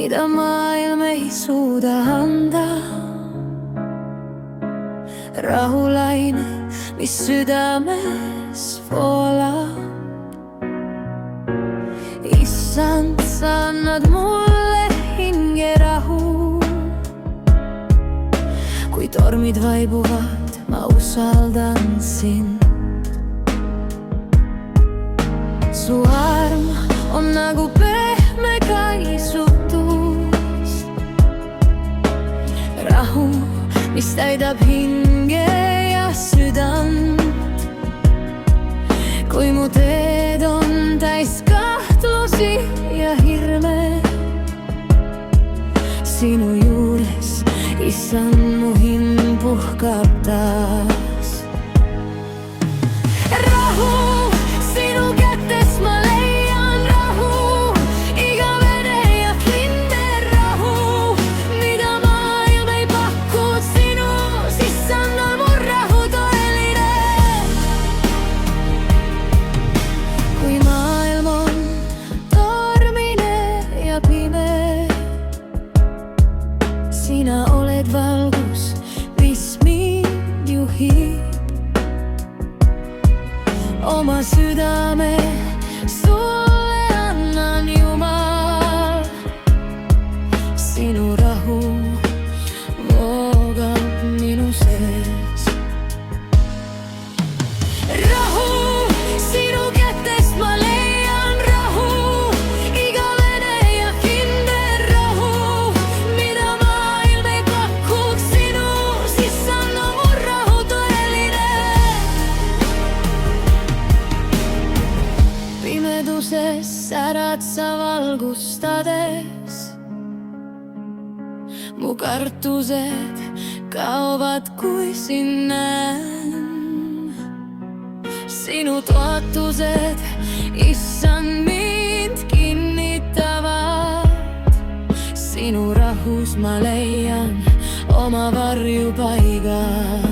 mida maailm ei suuda anda. Rahulaine, mis südames voolab. Issand, sa annad mulle hingerahu. Kui tormid vaibuvad, ma usaldan sind. Su arm on nagu pehme kaisutus, rahu, mis täidab hinge ja südant. Kui mu teed on täis kahtlusi ja hirme, sinu juures, Issand, mu hing puhkab taas. Rahu, sinu kätes ma leian rahu, igavene ja kinder rahu, mida maailm ei paku. Sinus, Issand, on mu rahu tõeline. Kui maailm on tormine ja pime, sina oled valgus, mis mind juhib. Oma südame sulle annan, Jumal. Sinu rahu voogab minu sees. Rahu, sinu kätest ma leian rahu, igavene ja kinder rahu, mida maailm ei pakuks. Sinus, Issand, on mu rahu tõeline. Pimeduses särad sa valgustades, mu kartused kaovad, kui sind näen. Sinu toetused, Issand, mind kinnitavad. Sinu rahus ma leian oma varjupaiga.